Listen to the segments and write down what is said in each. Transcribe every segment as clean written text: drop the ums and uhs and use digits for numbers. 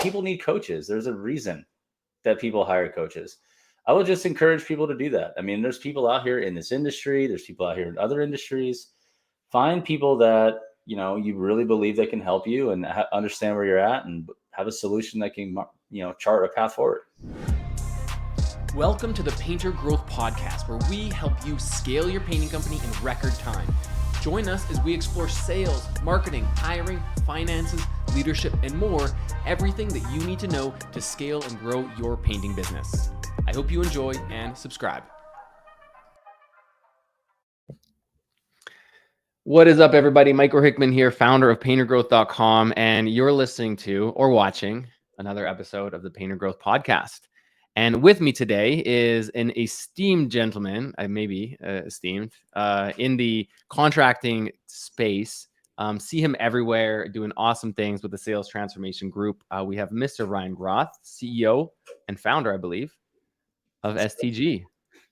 people need coaches. There's a reason that people hire coaches. I will just encourage people to do that. I mean, there's people out here in this industry. There's people out here in other industries. Find people that, you really believe that can help you and understand where you're at and have a solution that can, chart a path forward. Welcome to the Painter Growth Podcast, where we help you scale your painting company in record time. Join us as we explore sales, marketing, hiring, finances, leadership, and more, everything that you need to know to scale and grow your painting business. I hope you enjoy and subscribe. What is up, everybody? Michael Hickman here, founder of paintergrowth.com, and you're listening to or watching another episode of the Painter Growth Podcast. And with me today is an esteemed gentleman, maybe esteemed, in the contracting space. See him everywhere doing awesome things with the Sales Transformation Group. We have Mr. Ryan Groth, CEO and founder, I believe, of STG.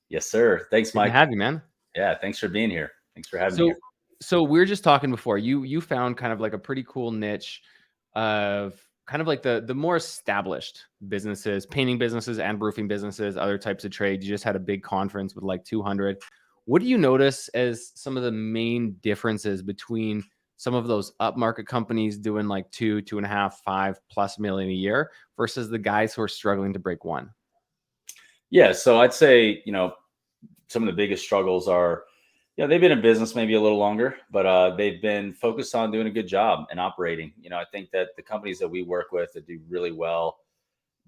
Yes, sir. Thanks, Mike. Good to have you, man. Yeah, thanks for being here. Thanks for having me here. So we were just talking before. You found kind of like a pretty cool niche of kind of like the more established businesses, painting businesses and roofing businesses, other types of trade. You just had a big conference with like 200. What do you notice as some of the main differences between some of those upmarket companies doing like 2.5, $5+ million a year versus the guys who are struggling to break one? Yeah. So I'd say, some of the biggest struggles are, they've been in business maybe a little longer, but they've been focused on doing a good job and operating. I think that the companies that we work with that do really well,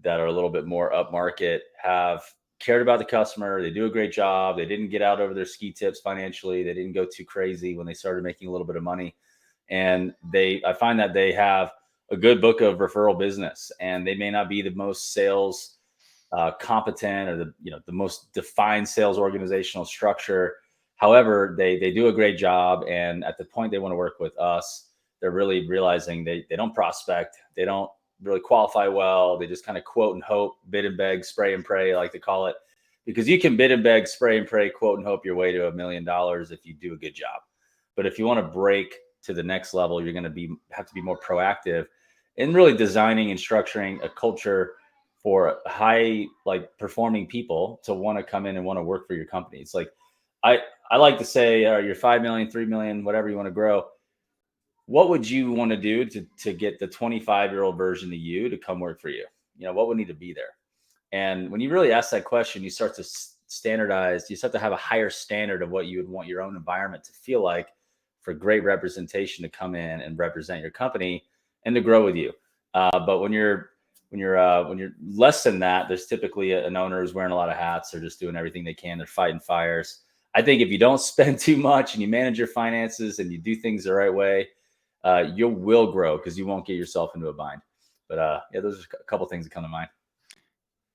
that are a little bit more upmarket, have cared about the customer. They do a great job. They didn't get out over their ski tips financially. They didn't go too crazy when they started making a little bit of money. And I find that they have a good book of referral business, and they may not be the most sales competent or the most defined sales organizational structure. However, they do a great job. And at the point they want to work with us, they're really realizing they don't prospect. They don't really qualify well. They just kind of quote and hope, bid and beg, spray and pray, I like to call it, because you can bid and beg, spray and pray, quote and hope your way to $1 million if you do a good job. But if you want to break to the next level, you're going to have to be more proactive in really designing and structuring a culture for high, performing people to want to come in and want to work for your company. It's like, I like to say, you're 5 million, 3 million, whatever you want to grow. What would you want to do to get the 25-year-old version of you to come work for you? What would need to be there? And when you really ask that question, you start to standardize. You start to have a higher standard of what you would want your own environment to feel like for great representation to come in and represent your company and to grow with you. But when you're less than that, there's typically an owner who's wearing a lot of hats. They're just doing everything they can. They're fighting fires. I think if you don't spend too much and you manage your finances and you do things the right way, you will grow because you won't get yourself into a bind. But those are a couple things that come to mind.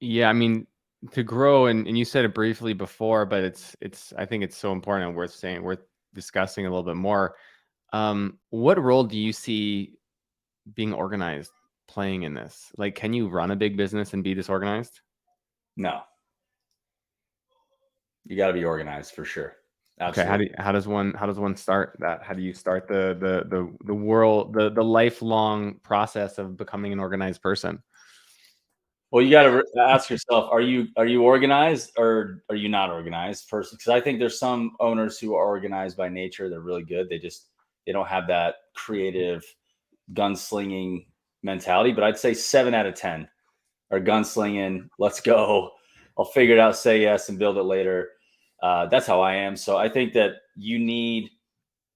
Yeah, I mean, to grow, and you said it briefly before, but it's I think it's so important and worth discussing a little bit more. What role do you see being organized playing in this? Like, can you run a big business and be disorganized? No. You got to be organized for sure. Absolutely. Okay. How does one start that? How do you start the lifelong process of becoming an organized person? Well, you got to ask yourself, are you organized or are you not organized first? Because I think there's some owners who are organized by nature. They're really good. They don't have that creative gunslinging mentality, but I'd say 7 out of 10 are gunslinging. Let's go. I'll figure it out, say yes, and build it later. That's how I am. So I think that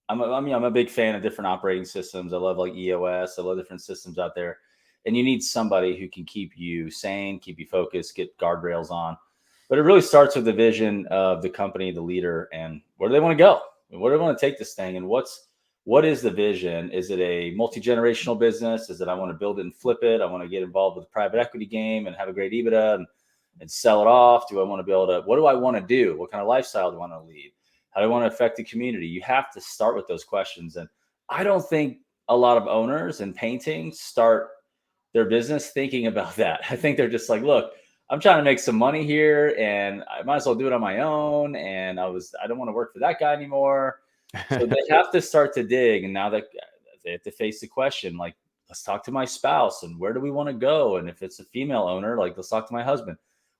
I'm a big fan of different operating systems. I love EOS. I love different systems out there. And you need somebody who can keep you sane, keep you focused, get guardrails on. But it really starts with the vision of the company, the leader, and where do they want to go? Where do they want to take this thing? And what is the vision? Is it a multi-generational business? Is it I want to build it and flip it? I want to get involved with the private equity game and have a great EBITDA and sell it off? Do I want to be able to, what do I want to do? What kind of lifestyle do I want to lead? How do I want to affect the community? You have to start with those questions. And I don't think a lot of owners in painting start their business thinking about that. I think they're just like, look, I'm trying to make some money here and I might as well do it on my own. And I don't want to work for that guy anymore. So they have to start to dig. And now that they have to face the question, like, let's talk to my spouse and where do we want to go? And if it's a female owner, like let's talk to my husband.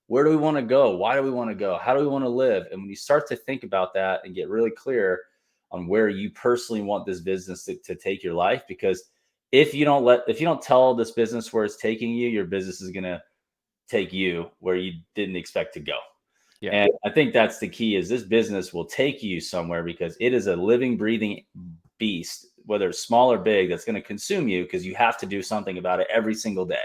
Where do we want to go? Why do we want to go? How do we want to live? And when you start to think about that and get really clear on where you personally want this business to take your life, because if you don't tell this business where it's taking you, your business is going to take you where you didn't expect to go. Yeah. And I think that's the key, is this business will take you somewhere because it is a living, breathing beast, whether it's small or big, that's going to consume you because you have to do something about it every single day.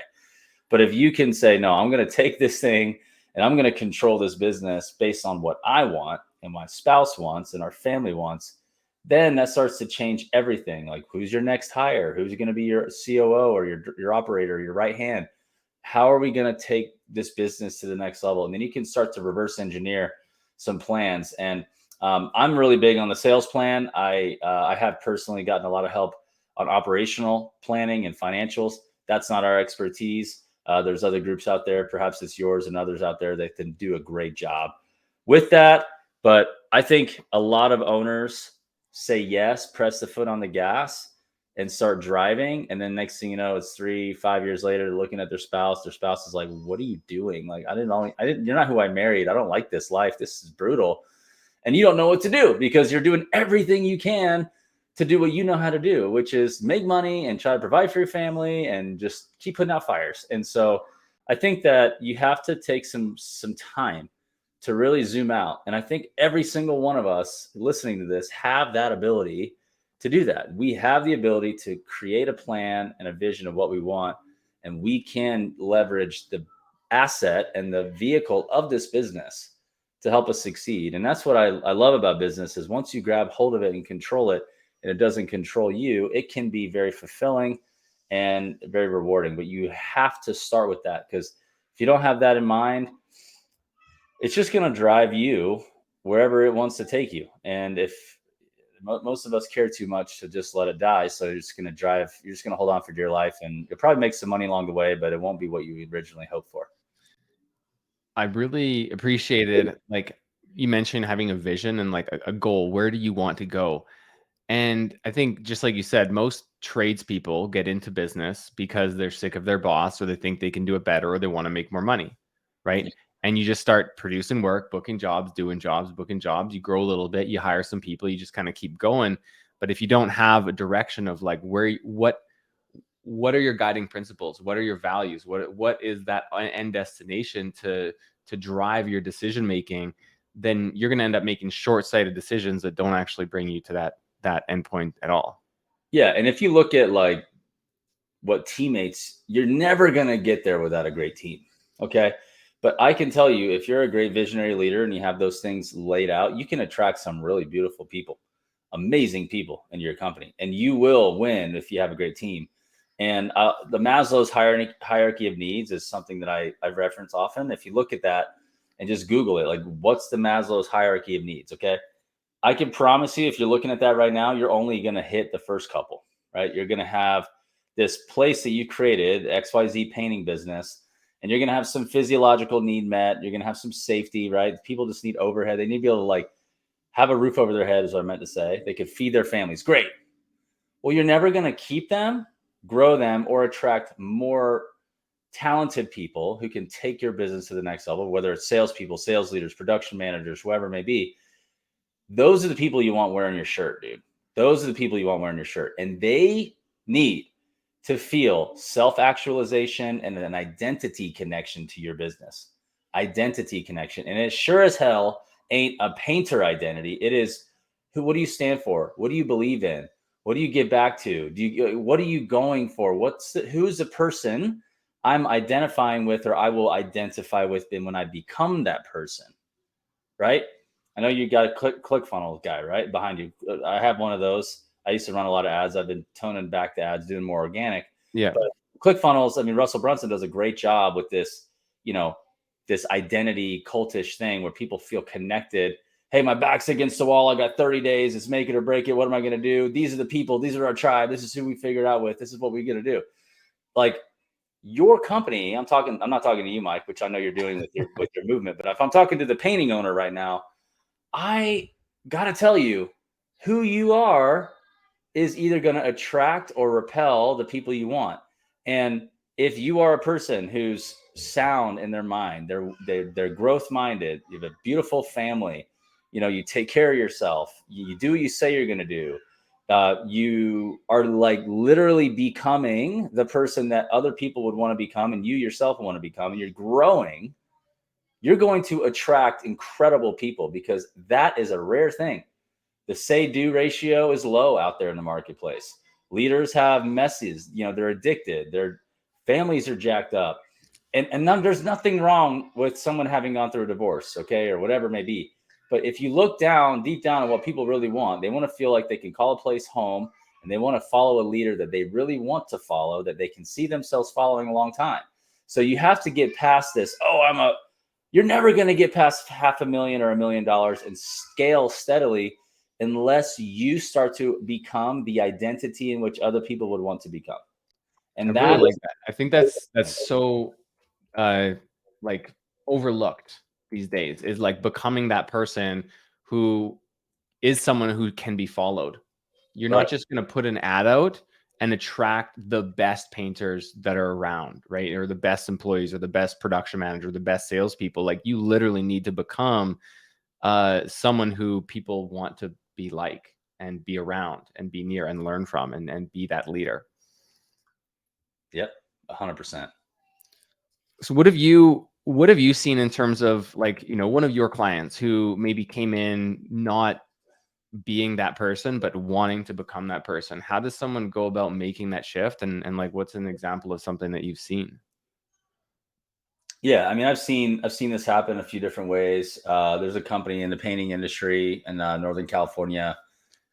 But if you can say, no, I'm going to take this thing and I'm going to control this business based on what I want and my spouse wants and our family wants, then that starts to change everything. Like, who's your next hire? Who's going to be your COO or your operator, your right hand? How are we going to take this business to the next level? And then you can start to reverse engineer some plans. And I'm really big on the sales plan. I have personally gotten a lot of help on operational planning and financials. That's not our expertise. There's other groups out there, perhaps it's yours and others out there that can do a great job with that. But I think a lot of owners say yes, press the foot on the gas and start driving. And then next thing you know, it's 3-5 years later, they're looking at their spouse. Their spouse is like, what are you doing? Like, you're not who I married. I don't like this life. This is brutal. And you don't know what to do because you're doing everything you can to do what you know how to do, which is make money and try to provide for your family and just keep putting out fires. And so I think that you have to take some time to really zoom out. And I think every single one of us listening to this have that ability to do that. We have the ability to create a plan and a vision of what we want, and we can leverage the asset and the vehicle of this business to help us succeed. And that's what I love about business, is once you grab hold of it and control it, and it doesn't control you, it can be very fulfilling and very rewarding. But you have to start with that, because if you don't have that in mind, it's just going to drive you wherever it wants to take you. And if most of us care too much to just let it die, so you're just going to hold on for dear life, and you'll probably make some money along the way, but it won't be what you originally hoped for. I really appreciated, like you mentioned, having a vision and like a goal. Where do you want to go? And I think, just like you said, most tradespeople get into business because they're sick of their boss, or they think they can do it better, or they want to make more money, right? Yeah. And you just start producing work, booking jobs, doing jobs, booking jobs. You grow a little bit, you hire some people, you just kind of keep going. But if you don't have a direction of like what are your guiding principles? What are your values? What is that end destination to drive your decision making? Then you're going to end up making short-sighted decisions that don't actually bring you to that endpoint at all. Yeah. And if you look at like what teammates, you're never going to get there without a great team. Okay. But I can tell you, if you're a great visionary leader and you have those things laid out, you can attract some really beautiful people, amazing people in your company, and you will win if you have a great team. And the Maslow's hierarchy of needs is something that I reference often. If you look at that and just Google it, like, what's the Maslow's hierarchy of needs? Okay. I can promise you, if you're looking at that right now, you're only going to hit the first couple, right? You're going to have this place that you created, XYZ painting business, and you're going to have some physiological need met. You're going to have some safety, right? People just need overhead. They need to be able to like have a roof over their head, is what I meant to say. They could feed their families. Great. Well, you're never going to keep them, grow them, or attract more talented people who can take your business to the next level, whether it's salespeople, sales leaders, production managers, whoever it may be. Those are the people you want wearing your shirt, dude. Those are the people you want wearing your shirt. And they need to feel self-actualization and an identity connection to your business. Identity connection. And it sure as hell ain't a painter identity. It is, what do you stand for? What do you believe in? What do you get back to? What are you going for? Who's the person I'm identifying with, or I will identify with them when I become that person, right? I know you got a ClickFunnels guy, right, behind you. I have one of those. I used to run a lot of ads. I've been toning back the ads, doing more organic. Yeah. But ClickFunnels, I mean, Russell Brunson does a great job with this, this identity cultish thing where people feel connected. Hey, my back's against the wall. I got 30 days. It's make it or break it. What am I going to do? These are the people. These are our tribe. This is who we figured out with. This is what we're going to do. Like, your company, I'm not talking to you, Mike, which I know you're doing with your movement. But if I'm talking to the painting owner right now, I got to tell you, who you are is either going to attract or repel the people you want. And if you are a person who's sound in their mind, they're growth minded, you have a beautiful family, you take care of yourself, you do what you say you're going to do. You are like literally becoming the person that other people would want to become, and you yourself want to become, and you're growing. You're going to attract incredible people, because that is a rare thing. The say-do ratio is low out there in the marketplace. Leaders have messes, they're addicted, their families are jacked up. And there's nothing wrong with someone having gone through a divorce, okay, or whatever it may be. But if you look deep down at what people really want, they want to feel like they can call a place home, and they want to follow a leader that they really want to follow, that they can see themselves following a long time. So you have to get past this. You're never going to get past $500,000 or $1 million and scale steadily unless you start to become the identity in which other people would want to become. And I really like that. I think that's so like overlooked these days, is like becoming that person who is someone who can be followed. You're not just going to put an ad out and attract the best painters that are around, right? Or the best employees, or the best production manager, the best salespeople. Like, you literally need to become someone who people want to be like, and be around, and be near, and learn from, and be that leader. Yep, 100%. So what have you seen in terms of, like, one of your clients who maybe came in not being that person, but wanting to become that person? How does someone go about making that shift? And like, what's an example of something that you've seen? Yeah, I mean, I've seen this happen a few different ways. There's a company in the painting industry in Northern California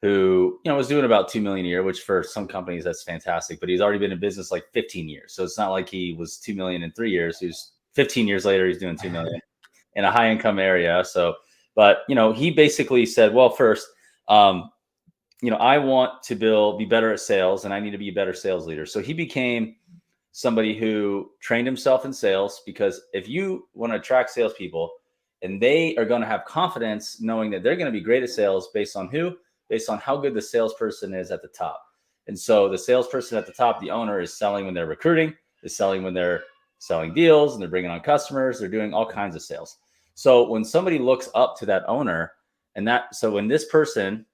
who was doing about 2 million a year, which for some companies that's fantastic. But he's already been in business like 15 years, so it's not like he was 2 million in 3 years. He's 15 years later, he's doing 2 million in a high income area. So, but he basically said, well, first, I want to be better at sales, and I need to be a better sales leader. So he became somebody who trained himself in sales, because if you want to attract salespeople, and they are going to have confidence knowing that they're going to be great at sales based on how good the salesperson is at the top. And so the salesperson at the top, the owner, is selling when they're recruiting, is selling when they're selling deals, and they're bringing on customers, they're doing all kinds of sales. So when somebody looks up to that owner, so when this person,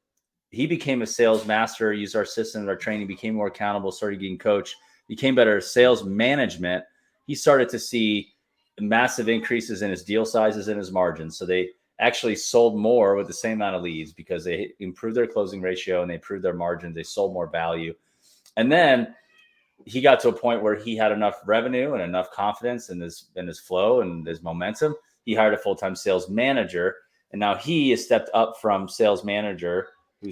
he became a sales master, used our system, our training, became more accountable, started getting coached, became better at sales management, he started to see massive increases in his deal sizes and his margins. So they actually sold more with the same amount of leads, because they improved their closing ratio and they improved their margins. They sold more value. And then he got to a point where he had enough revenue and enough confidence in his flow and his momentum. He hired a full-time sales manager, and now he has stepped up from sales manager, who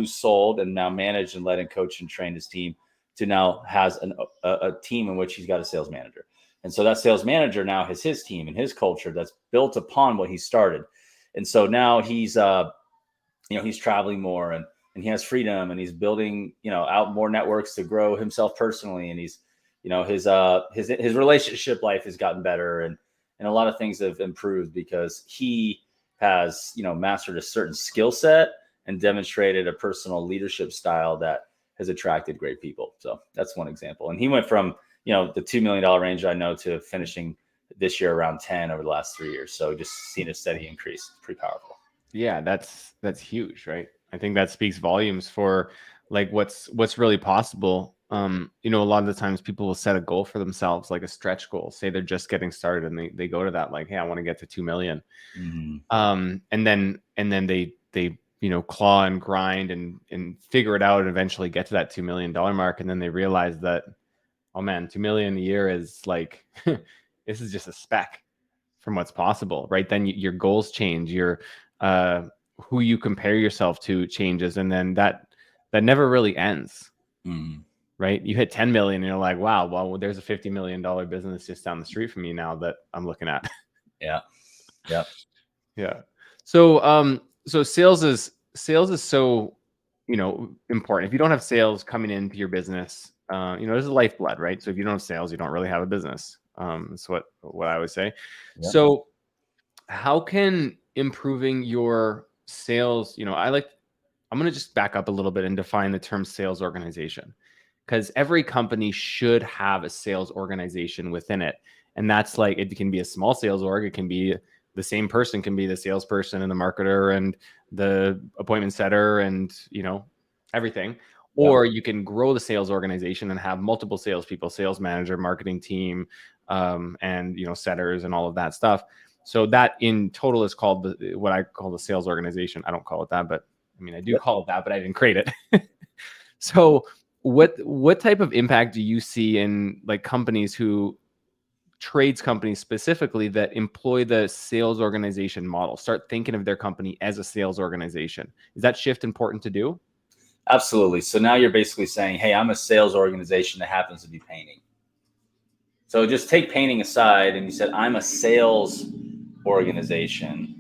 sold and now managed and led and coached and trained his team, to now has a team in which he's got a sales manager. And so that sales manager now has his team and his culture that's built upon what he started. And so now he's traveling more, and he has freedom, and he's building, out more networks to grow himself personally. And he's, his relationship life has gotten better, and a lot of things have improved, because he has, mastered a certain skill set and demonstrated a personal leadership style that has attracted great people. So that's one example. And he went from, the $2 million range I know, to finishing this year around 10 over the last 3 years. So just seeing a steady increase. It's pretty powerful. Yeah, that's huge, right? I think that speaks volumes for like what's really possible. A lot of the times people will set a goal for themselves, like a stretch goal. Say they're just getting started, and they go to that, like, hey, I want to get to 2 million. Mm-hmm. And then they claw and grind and figure it out, and eventually get to that $2 million mark. And then they realize that, oh man, 2 million a year is like, this is just a speck from what's possible, right? Then your goals change, your who you compare yourself to changes, and then that never really ends. Mm-hmm. Right? You hit 10 million and you're like, wow, well, there's a $50 million business just down the street from me now that I'm looking at. Yeah. Yeah. Yeah. So so sales is so important. If you don't have sales coming into your business, there's a lifeblood, right? So if you don't have sales, you don't really have a business. That's what I would say. Yeah. So how can improving your sales, I'm going to just back up a little bit and define the term sales organization, because every company should have a sales organization within it. And that's like, it can be a small sales org. It can be the same person can be the salesperson and the marketer and the appointment setter and, everything. Yep. Or you can grow the sales organization and have multiple salespeople, sales manager, marketing team, and, setters and all of that stuff. So that in total is called what I call the sales organization. I don't call it that, but I mean, I do call it that, but I didn't create it. So what type of impact do you see in like companies trades companies specifically that employ the sales organization model, start thinking of their company as a sales organization? Is that shift important to do? Absolutely. So now you're basically saying, hey, I'm a sales organization that happens to be painting. So just take painting aside and you said, I'm a sales organization.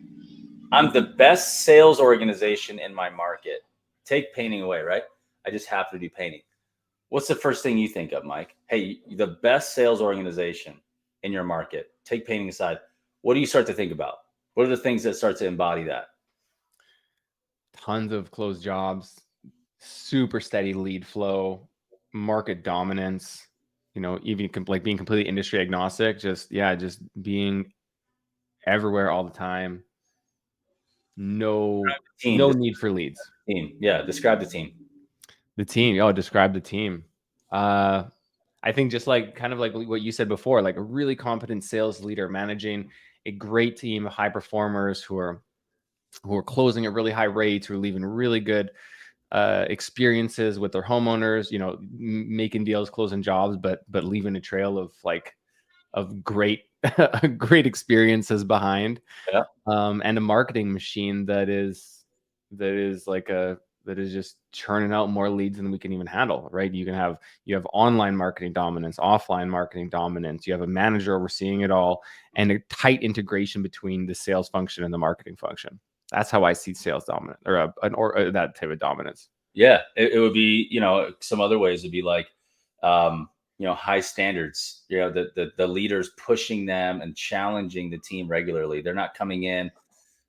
I'm the best sales organization in my market. Take painting away, right? I just happen to do painting. What's the first thing you think of, Mike? Hey, the best sales organization in your market. Take painting aside. What do you start to think about? What are the things that start to embody that? Tons of closed jobs, super steady lead flow, market dominance, even like being completely industry agnostic, just being everywhere all the time. No need for leads. Team. Yeah. Describe the team. The team. Oh, describe the team. I think just like kind of like what you said before, like a really competent sales leader managing a great team of high performers who are closing at really high rates, who are leaving really good experiences with their homeowners, making deals, closing jobs, but leaving a trail of great great experiences behind. Yeah. And a marketing machine that is just churning out more leads than we can even handle, right? You have online marketing dominance, offline marketing dominance. You have a manager overseeing it all, and a tight integration between the sales function and the marketing function. That's how I see sales dominant, or that type of dominance. Yeah, it would be, some other ways would be like, high standards, the leaders pushing them and challenging the team regularly. They're not coming in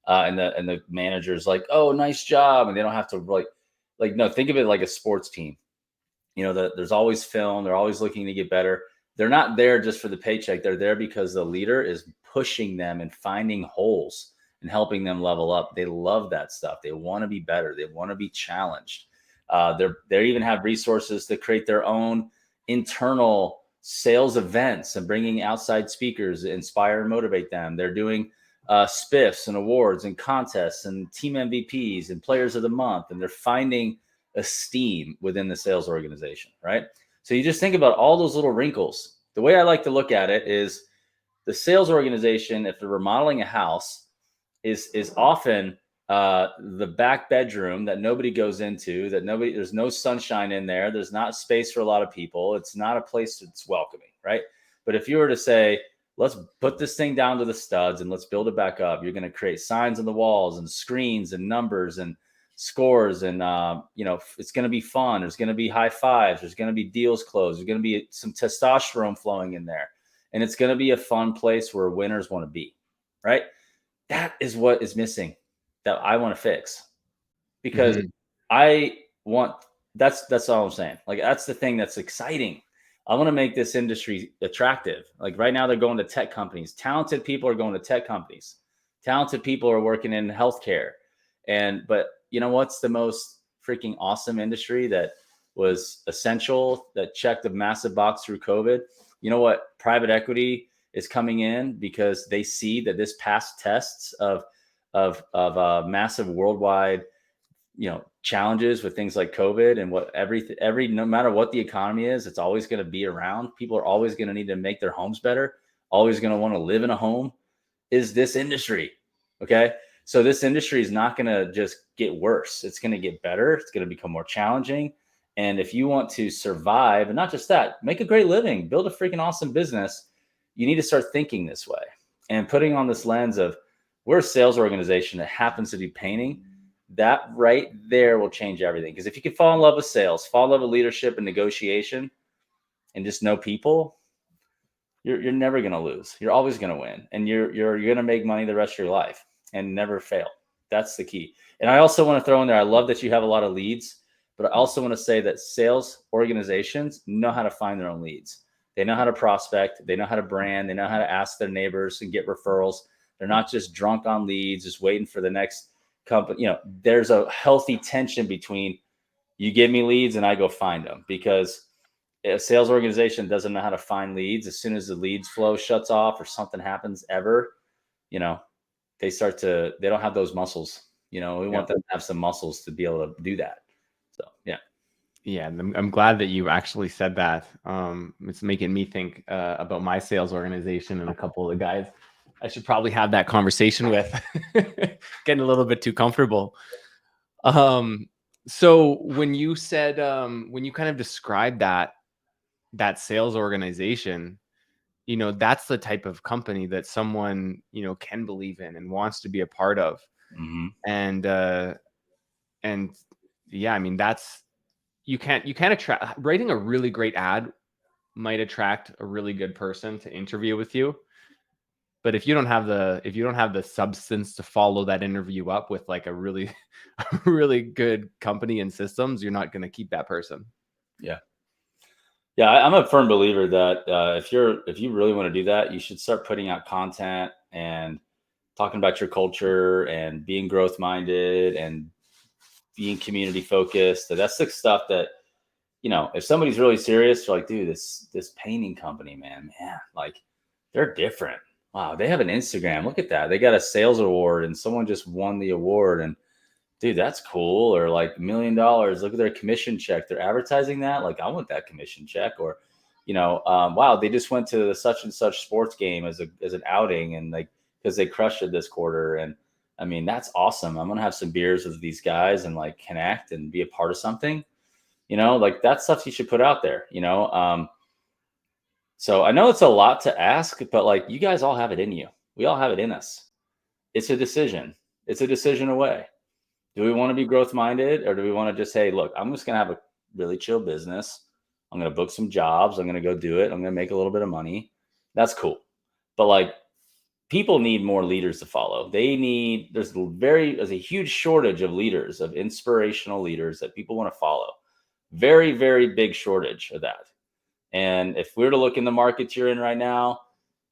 and the manager's like, oh, nice job. And they don't have to no, think of it like a sports team. There's always film. They're always looking to get better. They're not there just for the paycheck. They're there because the leader is pushing them and finding holes and helping them level up. They love that stuff. They want to be better. They want to be challenged. They even have resources to create their own internal sales events and bringing outside speakers to inspire and motivate them. They're doing spiffs and awards and contests and team MVPs and players of the month. And they're finding esteem within the sales organization, right? So you just think about all those little wrinkles. The way I like to look at it is the sales organization, if they're remodeling a house, is often the back bedroom that nobody goes into, there's no sunshine in there. There's not space for a lot of people. It's not a place that's welcoming, right? But if you were to say, let's put this thing down to the studs and let's build it back up, you're going to create signs on the walls and screens and numbers and scores. And, it's going to be fun. There's going to be high fives. There's going to be deals closed. There's going to be some testosterone flowing in there. And it's going to be a fun place where winners want to be, right? That is what is missing that I want to fix, because that's all I'm saying. Like, that's the thing that's exciting. I want to make this industry attractive. Like right now they're going to tech companies. Talented people are going to tech companies. Talented people are working in healthcare. But you know what's the most freaking awesome industry that was essential, that checked a massive box through COVID? You know what? Private equity is coming in because they see that this passed tests of massive worldwide, challenges with things like COVID and no matter what the economy is, it's always going to be around. People are always going to need to make their homes better, always going to want to live in a home, is this industry. Okay. So this industry is not going to just get worse. It's going to get better. It's going to become more challenging. And if you want to survive, and not just that, make a great living, build a freaking awesome business, you need to start thinking this way and putting on this lens of, we're a sales organization that happens to do painting. That right there will change everything. Because if you can fall in love with sales, fall in love with leadership and negotiation, and just know people, you're never going to lose. You're always going to win, and you're going to make money the rest of your life and never fail. That's the key. And I also want to throw in there, I love that you have a lot of leads, but I also want to say that sales organizations know how to find their own leads. They know how to prospect. They know how to brand. They know how to ask their neighbors and get referrals. They're not just drunk on leads, just waiting for the next company. There's a healthy tension between you give me leads and I go find them, because a sales organization doesn't know how to find leads. As soon as the leads flow shuts off or something happens ever, they don't have those muscles. We want them to have some muscles to be able to do that. So, yeah. Yeah, I'm glad that you actually said that. It's making me think about my sales organization and a couple of the guys I should probably have that conversation with. Getting a little bit too comfortable. So when you said, when you kind of described that sales organization, that's the type of company that someone, can believe in and wants to be a part of. Mm-hmm. And yeah, I mean, you can't attract. Writing a really great ad might attract a really good person to interview with you, but if you don't have the substance to follow that interview up with like a really really good company and systems, you're not going to keep that person. Yeah. I'm a firm believer that if you really want to do that, you should start putting out content and talking about your culture and being growth minded and being community focused. So that's the stuff that, if somebody's really serious, they're like, dude, this painting company, man, like they're different. Wow, they have an Instagram. Look at that. They got a sales award and someone just won the award. And dude, that's cool. Or like $1 million. Look at their commission check. They're advertising that. Like, I want that commission check. Or, wow, they just went to the such and such sports game as an outing, and like, because they crushed it this quarter. And I mean, that's awesome. I'm gonna have some beers with these guys and like connect and be a part of something. Like that stuff you should put out there. So I know it's a lot to ask, but like you guys all have it in you. We all have it in us. It's a decision. It's a decision away. Do we want to be growth minded, or do we want to just, hey, look, I'm just going to have a really chill business. I'm going to book some jobs. I'm going to go do it. I'm going to make a little bit of money. That's cool. But like, people need more leaders to follow. There's a huge shortage of leaders, of inspirational leaders that people want to follow. Very, very big shortage of that. And if we were to look in the markets you're in right now,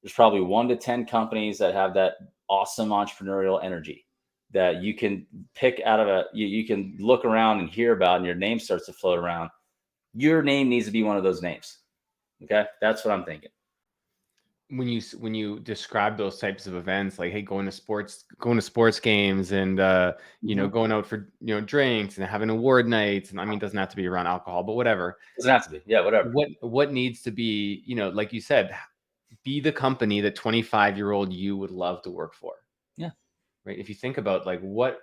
there's probably 1 to 10 companies that have that awesome entrepreneurial energy that you can pick out of you can look around and hear about, and your name starts to float around. Your name needs to be one of those names. Okay. That's what I'm thinking. When you describe those types of events, like, hey, going to sports games and, going out for, drinks and having award nights. And I mean, it doesn't have to be around alcohol, but whatever. Doesn't have to be. Yeah. Whatever. What needs to be, like you said, be the company that 25-year-old you would love to work for. Yeah. Right. If you think about like what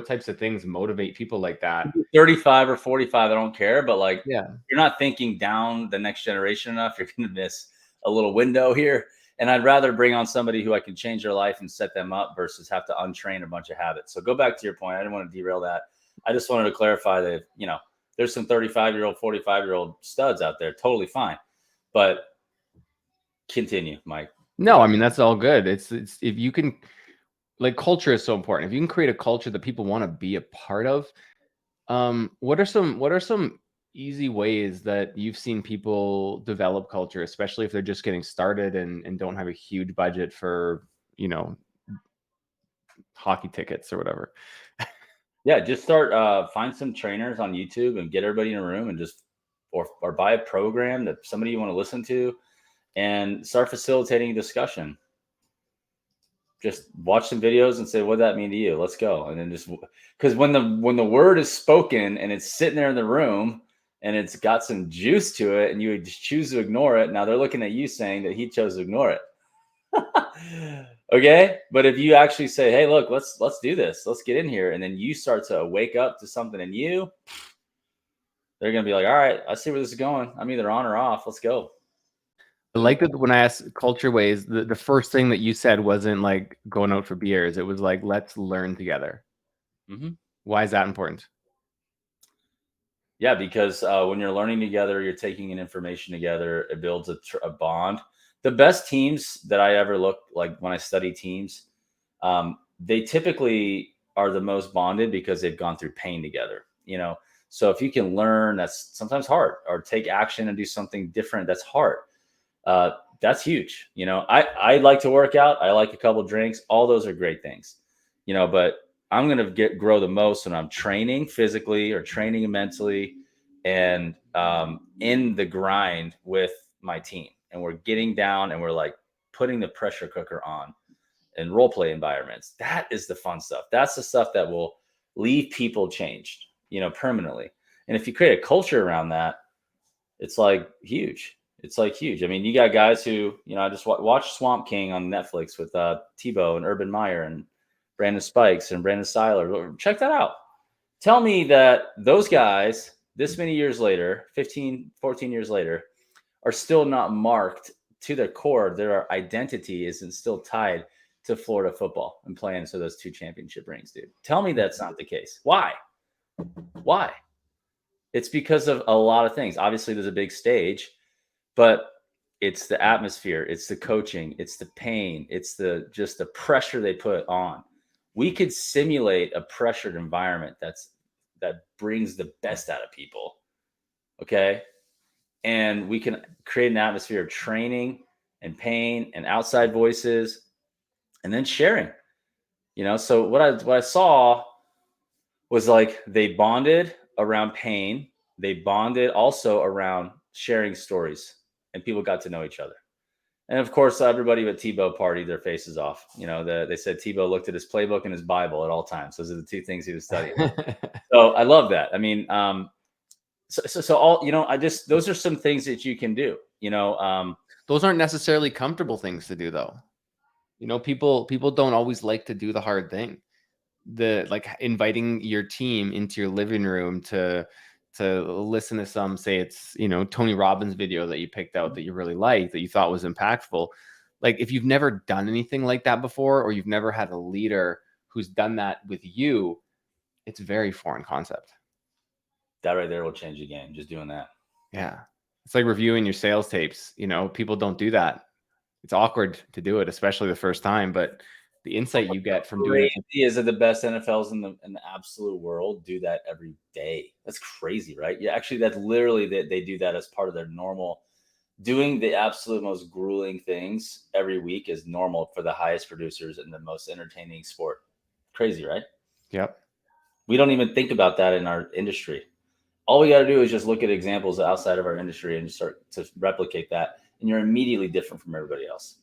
types of things motivate people like that. 35 or 45, I don't care. But like, yeah, you're not thinking down the next generation enough. You're going to miss a little window here. And I'd rather bring on somebody who I can change their life and set them up versus have to untrain a bunch of habits. So go back to your point. I didn't want to derail that. I just wanted to clarify that, there's some 35-year-old, 45-year-old studs out there. Totally fine. But continue, Mike. No, I mean, that's all good. It's if you can, like, culture is so important. If you can create a culture that people want to be a part of, what are some easy ways that you've seen people develop culture, especially if they're just getting started and don't have a huge budget for, hockey tickets or whatever? Yeah, just start find some trainers on YouTube and get everybody in a room and just or buy a program that somebody you want to listen to and start facilitating a discussion. Just watch some videos and say, what does that mean to you? Let's go. And then just because when the word is spoken and it's sitting there in the room and it's got some juice to it and you just choose to ignore it, now they're looking at you saying that he chose to ignore it. Okay. But if you actually say, hey, look, let's do this. Let's get in here. And then you start to wake up to something in you, they're going to be like, all right, I see where this is going. I'm either on or off. Let's go. I like that when I asked culture ways, the first thing that you said wasn't like going out for beers. It was like, let's learn together. Mm-hmm. Why is that important? Yeah, because when you're learning together, you're taking in information together. It builds a bond. The best teams that I ever look, like when I study teams, they typically are the most bonded because they've gone through pain together, So if you can learn, that's sometimes hard, or take action and do something different, that's hard. That's huge. I like to work out. I like a couple drinks. All those are great things, but I'm going to grow the most when I'm training physically or training mentally and in the grind with my team. And we're getting down and we're like putting the pressure cooker on in role play environments. That is the fun stuff. That's the stuff that will leave people changed, permanently. And if you create a culture around that, it's like huge. It's like huge. I mean, you got guys who, I just watched Swamp King on Netflix with Tebow and Urban Meyer and Brandon Spikes and Brandon Seiler. Check that out. Tell me that those guys, this many years later, 15, 14 years later, are still not marked to their core. Their identity isn't still tied to Florida football and playing for those 2 championship rings, dude. Tell me that's not the case. Why? It's because of a lot of things. Obviously, there's a big stage, but it's the atmosphere, it's the coaching, it's the pain, it's just the pressure they put on. We could simulate a pressured environment that brings the best out of people. Okay. And we can create an atmosphere of training and pain and outside voices and then sharing. So what I saw was like they bonded around pain. They bonded also around sharing stories, and people got to know each other. And of course, everybody but Tebow partied their faces off. They said Tebow looked at his playbook and his Bible at all times. Those are the 2 things he was studying. So I love that. I mean, so all, those are some things that you can do. Those aren't necessarily comfortable things to do, though. People don't always like to do the hard thing. Like inviting your team into your living room to listen to some, say it's, Tony Robbins video that you picked out that you really liked, that you thought was impactful. Like if you've never done anything like that before, or you've never had a leader who's done that with you, it's a very foreign concept. That right there will change the game. Just doing that. Yeah. It's like reviewing your sales tapes. People don't do that. It's awkward to do it, especially the first time, but the insight you get from doing it is that the best NFLs in the absolute world do that every day. That's crazy, right? Yeah, actually, that's literally they do that as part of their normal. Doing the absolute most grueling things every week is normal for the highest producers and the most entertaining sport. Crazy, right? Yep. We don't even think about that in our industry. All we got to do is just look at examples outside of our industry and start to replicate that, and you're immediately different from everybody else.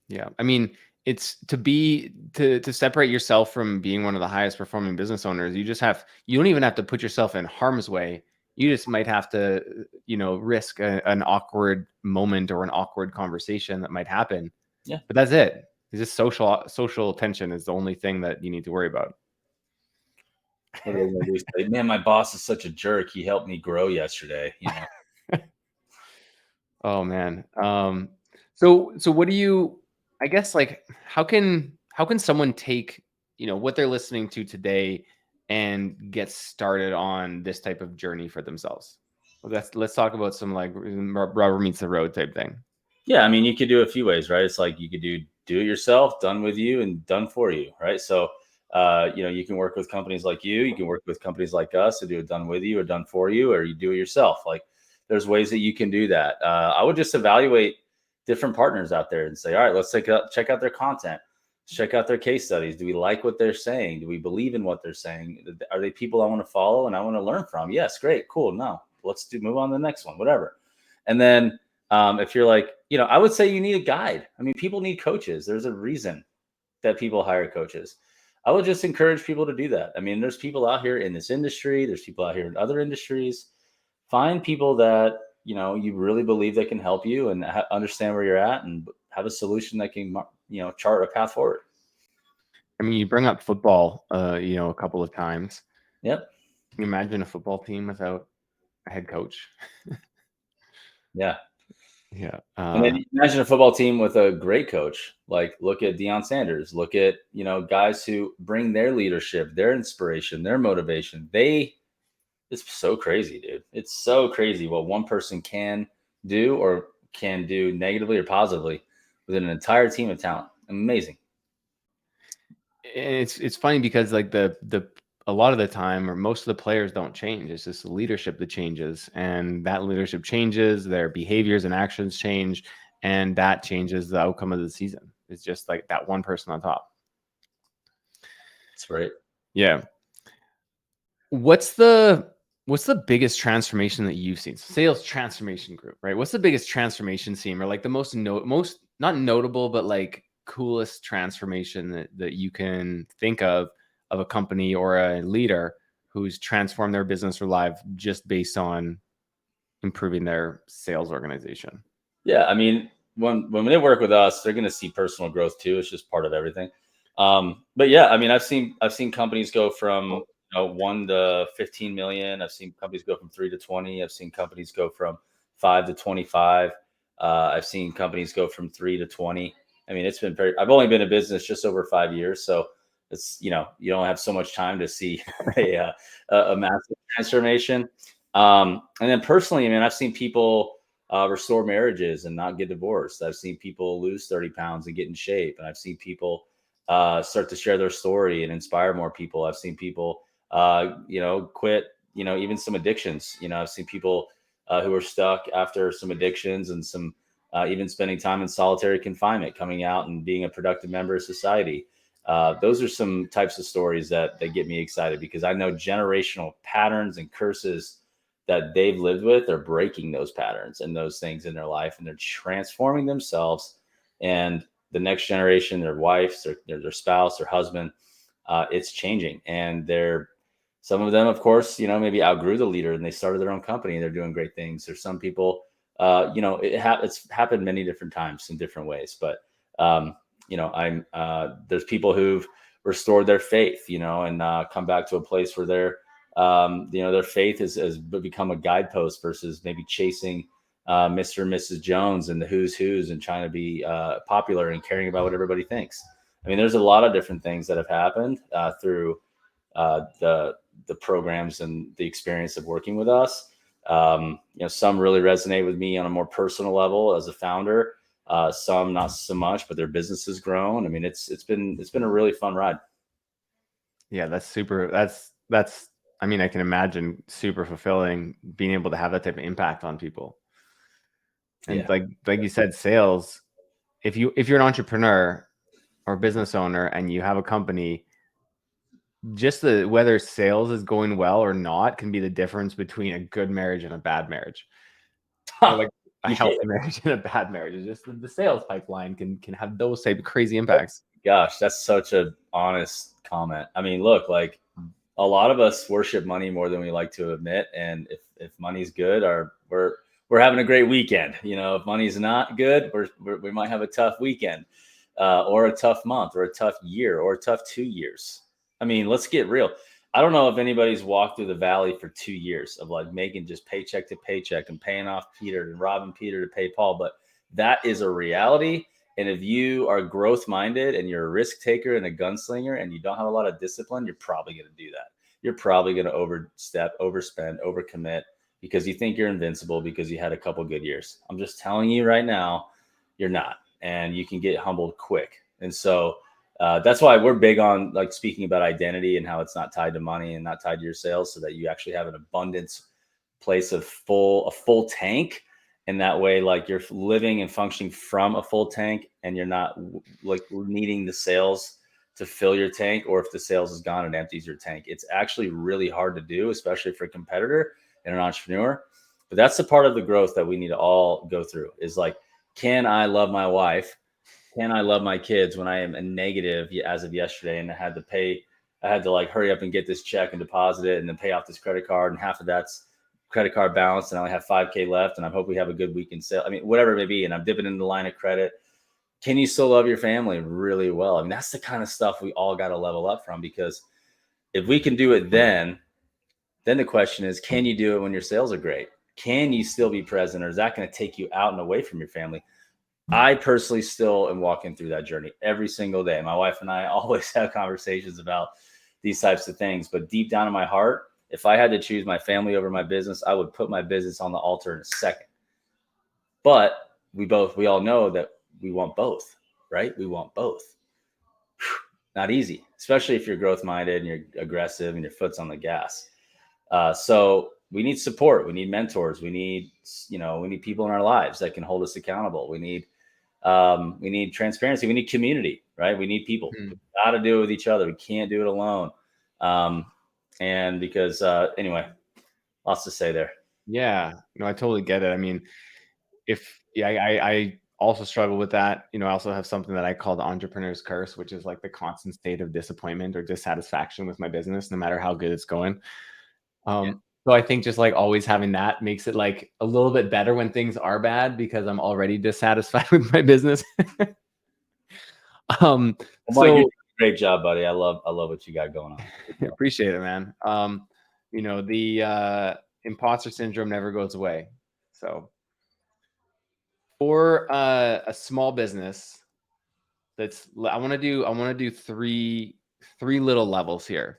Yeah. I mean, it's to separate yourself from being one of the highest performing business owners. You don't even have to put yourself in harm's way. You just might have to, risk an awkward moment or an awkward conversation that might happen. Yeah. But that's it. It's just social tension is the only thing that you need to worry about. What are they gonna do? Say, man, my boss is such a jerk. He helped me grow yesterday. Oh man. So what do you, I guess, like, how can someone take, what they're listening to today and get started on this type of journey for themselves? Well, let's talk about some like rubber meets the road type thing. Yeah, I mean, you could do a few ways, right? It's like you could do it yourself, done with you, and done for you, right? So, you can work with companies like you can work with companies like us to do it done with you or done for you, or you do it yourself. Like, there's ways that you can do that. I would just evaluate different partners out there and say, all right, let's check out their content, check out their case studies. Do we like what they're saying? Do we believe in what they're saying? Are they people I want to follow and I want to learn from? Yes, great, cool. No, let's move on to the next one, whatever. And then if you're like, I would say you need a guide. I mean, people need coaches. There's a reason that people hire coaches. I would just encourage people to do that. I mean, there's people out here in this industry. There's people out here in other industries. Find people that, you really believe that can help you and understand where you're at and have a solution that can, chart a path forward. I mean, you bring up football, a couple of times. Yep. Can you imagine a football team without a head coach? Yeah. Yeah. And then imagine a football team with a great coach. Like, look at Deion Sanders. Look at, guys who bring their leadership, their inspiration, their motivation. It's so crazy, dude. It's so crazy what one person can do or can do negatively or positively with an entire team of talent. Amazing. it's funny because like the a lot of the time, or most of the players don't change. It's just the leadership that changes, and that leadership changes, their behaviors and actions change, and that changes the outcome of the season. It's just like that one person on top. That's right. Yeah. What's the biggest transformation that you've seen? Sales transformation group, right? What's the biggest transformation scene, or like the most not notable, but like coolest transformation that you can think of a company or a leader who's transformed their business or life just based on improving their sales organization? Yeah, I mean, when they work with us, they're going to see personal growth too. It's just part of everything. But yeah, I mean, I've seen companies go from 1 to 15 million. I've seen companies go from 3 to 20. I've seen companies go from 5 to 25. I've seen companies go from 3 to 20. I mean, it's been very. I've only been in business just over 5 years, so it's you don't have so much time to see a massive transformation. And then personally, I mean, I've seen people restore marriages and not get divorced. I've seen people lose 30 pounds and get in shape. And I've seen people start to share their story and inspire more people. I've seen people, quit, even some addictions. I've seen people who are stuck after some addictions and some even spending time in solitary confinement, coming out and being a productive member of society. Those are some types of stories that get me excited because I know generational patterns and curses that they've lived with, they're breaking those patterns and those things in their life, and they're transforming themselves and the next generation, their wives, their spouse, their husband. It's changing, and some of them, of course, maybe outgrew the leader and they started their own company and they're doing great things. There's some people, it's happened many different times in different ways, but there's people who've restored their faith, and come back to a place where their faith has become a guidepost versus maybe chasing Mr. and Mrs. Jones and the who's and trying to be popular and caring about what everybody thinks. I mean, there's a lot of different things that have happened through the programs and the experience of working with us. Some really resonate with me on a more personal level as a founder. Some not so much, but their business has grown. I mean, it's been a really fun ride. Yeah, that's super. That's I mean, I can imagine super fulfilling being able to have that type of impact on people. And Yeah. like you said, sales, if you're an entrepreneur or business owner and you have a company, just whether sales is going well or not can be the difference between a good marriage and a bad marriage. Or like a Yeah. healthy marriage and a bad marriage. It's just the sales pipeline can have those type of crazy impacts. Gosh, that's such a honest comment. I mean, look, like a lot of us worship money more than we like to admit, and if money's good, we're having a great weekend. If money's not good, we might have a tough weekend, or a tough month, or a tough year, or a tough 2 years. I mean, let's get real. I don't know if anybody's walked through the valley for 2 years of like making just paycheck to paycheck and paying off Peter and robbing Peter to pay Paul, but that is a reality. And if you are growth minded and you're a risk taker and a gunslinger and you don't have a lot of discipline, you're probably going to do that. You're probably going to overstep, overspend, overcommit because you think you're invincible because you had a couple good years. I'm just telling you right now, you're not, and you can get humbled quick. And so that's why we're big on like speaking about identity and how it's not tied to money and not tied to your sales, so that you actually have an abundance place of a full tank. And that way, like you're living and functioning from a full tank and you're not like needing the sales to fill your tank, or if the sales is gone, it empties your tank. It's actually really hard to do, especially for a competitor and an entrepreneur. But that's the part of the growth that we need to all go through is like, can I love my wife? Can I love my kids when I am a negative as of yesterday and I had to like hurry up and get this check and deposit it and then pay off this credit card, and half of that's credit card balance and I only have 5K left and I hope we have a good weekend sale. I mean, whatever it may be. And I'm dipping into the line of credit. Can you still love your family really well? I mean, that's the kind of stuff we all got to level up from, because if we can do it then the question is, can you do it when your sales are great? Can you still be present, or is that going to take you out and away from your family? I personally still am walking through that journey every single day. My wife and I always have conversations about these types of things, but deep down in my heart, if I had to choose my family over my business, I would put my business on the altar in a second. But we all know that we want both, right? We want both. not easy, especially if you're growth minded and you're aggressive and your foot's on the gas. So we need support. We need mentors. We need people in our lives that can hold us accountable. We need transparency. We need community, right? We need people. We got to do it with each other. We can't do it alone. And because anyway, lots to say there. Yeah, no, I totally get it. I mean, I also struggle with that. I also have something that I call the entrepreneur's curse, which is like the constant state of disappointment or dissatisfaction with my business, no matter how good it's going. So I think just like always having that makes it like a little bit better when things are bad, because I'm already dissatisfied with my business. Well, Mike, you're doing a great job, buddy. I love what you got going on. Appreciate it, man. The imposter syndrome never goes away. So for a small business, I want to do three little levels here.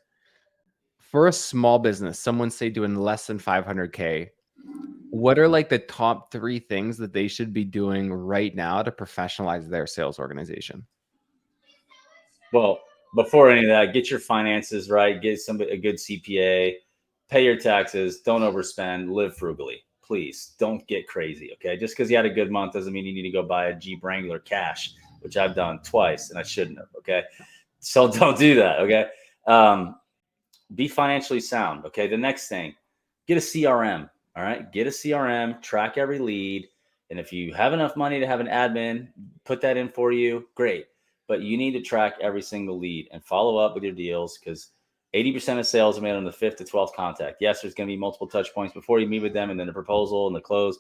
For a small business, someone say doing less than 500K, what are like the top 3 things that they should be doing right now to professionalize their sales organization? Well, before any of that, get your finances right. Get a good CPA. Pay your taxes. Don't overspend. Live frugally. Please don't get crazy. Okay. Just because you had a good month doesn't mean you need to go buy a Jeep Wrangler cash, which I've done twice and I shouldn't have. Okay. So don't do that. Okay. Be financially sound. Okay. The next thing, get a CRM. All right. Get a CRM, track every lead. And if you have enough money to have an admin, put that in for you. Great. But you need to track every single lead and follow up with your deals, because 80% of sales are made on the 5th to 12th contact. Yes, there's going to be multiple touch points before you meet with them, and then the proposal and the close.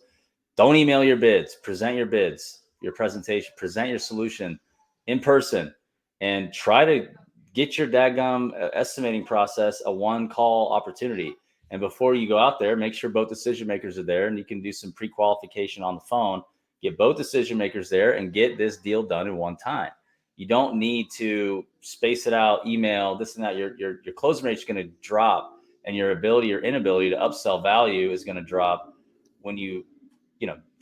Don't email your bids. Present your bids, your presentation, present your solution in person, and try to get your daggum estimating process a one-call opportunity. And before you go out there, make sure both decision makers are there, and you can do some pre-qualification on the phone. Get both decision makers there and get this deal done in one time. You don't need to space it out, email, this and that. Your close rate is going to drop, and your inability to upsell value is going to drop when you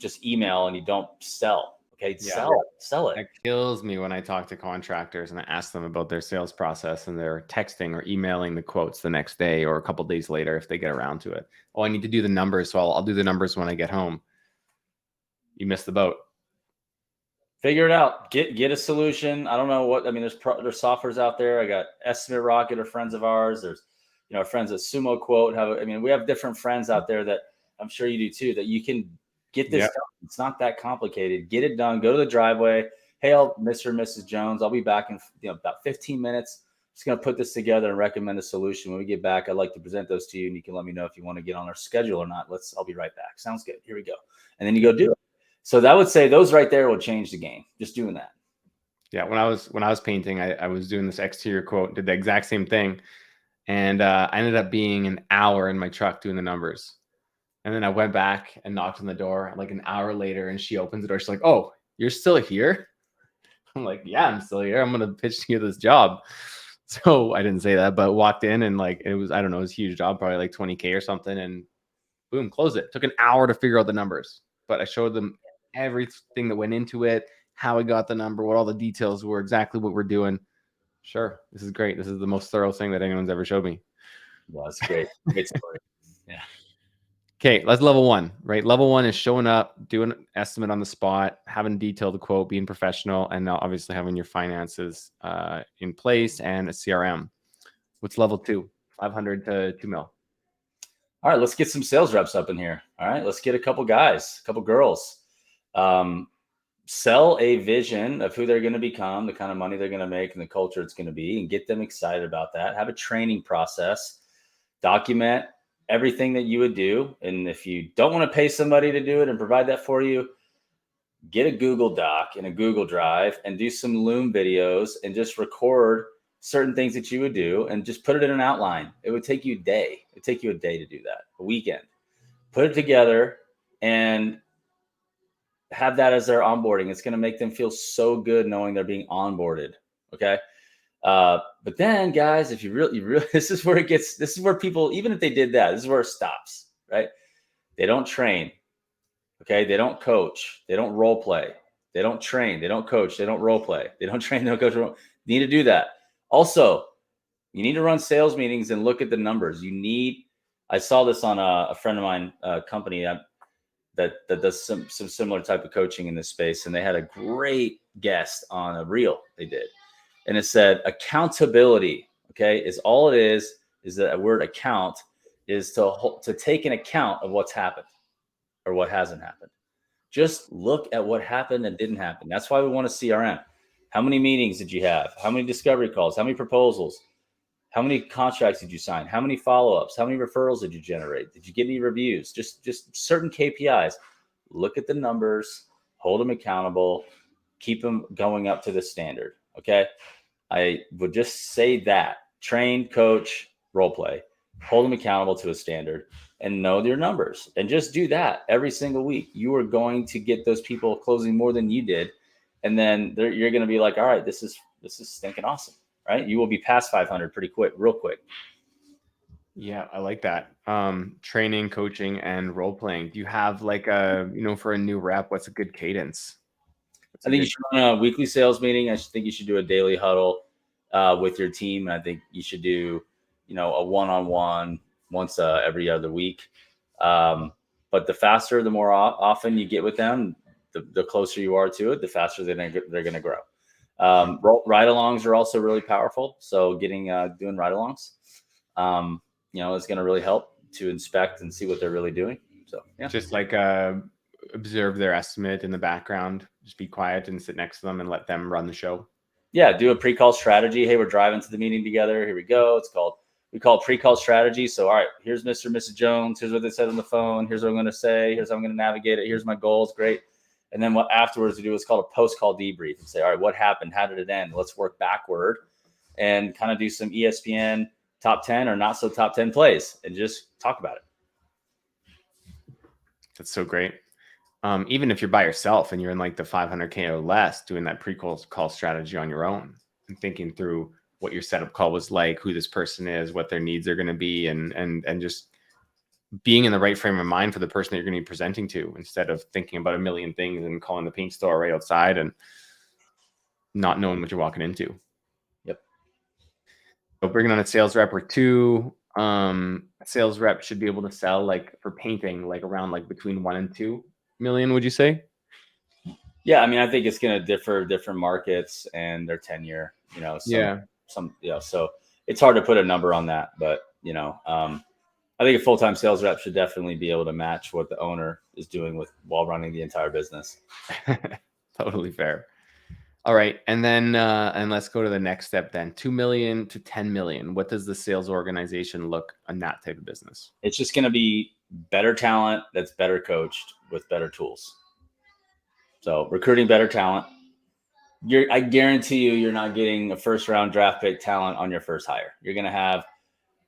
just email and you don't sell. Okay. Yeah. Sell it. It kills me when I talk to contractors and I ask them about their sales process, and they're texting or emailing the quotes the next day or a couple days later if they get around to it. Oh, I need to do the numbers, so I'll do the numbers when I get home. You missed the boat. Figure it out. Get a solution. I don't know what, I mean, there's softwares out there. I got Estimate Rocket, are friends of ours. There's, our friends at Sumo Quote we have different friends out there that I'm sure you do too, that you can get this done. It's not that complicated. Get it done. Go to the driveway. Hey, Mr. and Mrs. Jones, I'll be back in about 15 minutes. Just going to put this together and recommend a solution. When we get back, I'd like to present those to you, and you can let me know if you want to get on our schedule or not. I'll be right back. Sounds good. Here we go. And then you go do it. So that would say those right there will change the game. Just doing that. Yeah. When I was painting, I was doing this exterior quote, did the exact same thing. And I ended up being an hour in my truck doing the numbers. And then I went back and knocked on the door like an hour later, and she opens the door. She's like, "Oh, you're still here?" I'm like, "Yeah, I'm still here. I'm going to pitch you this job." So I didn't say that, but walked in, and like, it was, I don't know, it was a huge job, probably like 20K or something. And boom, closed it. Took an hour to figure out the numbers, but I showed them everything that went into it, how I got the number, what all the details were, exactly what we're doing. Sure. This is great. This is the most thorough thing that anyone's ever showed me. Well, that's great. Great story. Yeah. Okay, that's level 1, right? Level 1 is showing up, doing an estimate on the spot, having detailed quote, being professional, and now obviously having your finances in place and a CRM. What's level 2? 500 to 2 mil. All right, let's get some sales reps up in here. All right, let's get a couple guys, a couple girls. Sell a vision of who they're going to become, the kind of money they're going to make, and the culture it's going to be, and get them excited about that. Have a training process. Document everything that you would do. And if you don't want to pay somebody to do it and provide that for you, get a Google Doc and a Google Drive and do some Loom videos and just record certain things that you would do and just put it in an outline. It would take you a day. It would take you a day to do that, a weekend. Put it together and have that as their onboarding. It's going to make them feel so good knowing they're being onboarded. Okay. But then, guys, if you really, this is where people, even if they did that, this is where it stops, right? They don't train. Okay. They don't coach. They don't role play. They don't train. They don't coach. They don't role play. They don't train. They don't coach. They need to do that. Also, you need to run sales meetings and look at the numbers. I saw this on a friend of mine, company that does some similar type of coaching in this space, and they had a great guest on a reel they did, and it said accountability. Okay, is all it is that a word account is to take an account of what's happened or what hasn't happened. Just look at what happened and didn't happen. That's why we want a CRM. How many meetings did you have? How many discovery calls? How many proposals? How many contracts did you sign? How many follow-ups? How many referrals did you generate? Did you get any reviews? Just certain KPIs. Look at the numbers, hold them accountable, keep them going up to the standard. Okay. I would just say that train, coach, role play, hold them accountable to a standard and know their numbers and just do that every single week. You are going to get those people closing more than you did. And then you're going to be like, all right, this is stinking awesome. Right. You will be past 500 pretty quick, real quick. Yeah, I like that. Training, coaching, and role playing. Do you have like for a new rep, what's a good cadence? I think you should run a weekly sales meeting. I think you should do a daily huddle with your team. I think you should do, a one-on-one once every other week. But the faster, the more often you get with them, the closer you are to it, the faster they're going to grow. Ride-alongs are also really powerful. So doing ride-alongs, is going to really help to inspect and see what they're really doing. So yeah, just like observe their estimate in the background. Just be quiet and sit next to them and let them run the show. Yeah, do a pre-call strategy. Hey, we're driving to the meeting together. Here we go. We call it pre-call strategy. So, all right, here's Mr. and Mrs. Jones. Here's what they said on the phone. Here's what I'm going to say. Here's how I'm going to navigate it. Here's my goals. Great. And then what afterwards we do is called a post-call debrief and say, all right, what happened? How did it end? Let's work backward and kind of do some ESPN top 10 or not so top 10 plays and just talk about it. That's so great. Even if you're by yourself and you're in like the 500K or less, doing that pre-call strategy on your own and thinking through what your setup call was like, who this person is, what their needs are going to be, and just being in the right frame of mind for the person that you're going to be presenting to, instead of thinking about a million things and calling the paint store right outside and not knowing what you're walking into. Yep. So bringing on a sales rep or two, sales rep should be able to sell like for painting, like around like between 1 and 2 million, would you say? Yeah, I mean, I think it's going to differ different markets and their tenure. So it's hard to put a number on that, but I think a full-time sales rep should definitely be able to match what the owner is doing while running the entire business. Totally fair. All right, and then and let's go to the next step then. 2 million to 10 million. What does the sales organization look on that type of business? It's just going to be better talent that's better coached with better tools. So recruiting better talent. I guarantee you're not getting a first-round draft pick talent on your first hire. You're going to have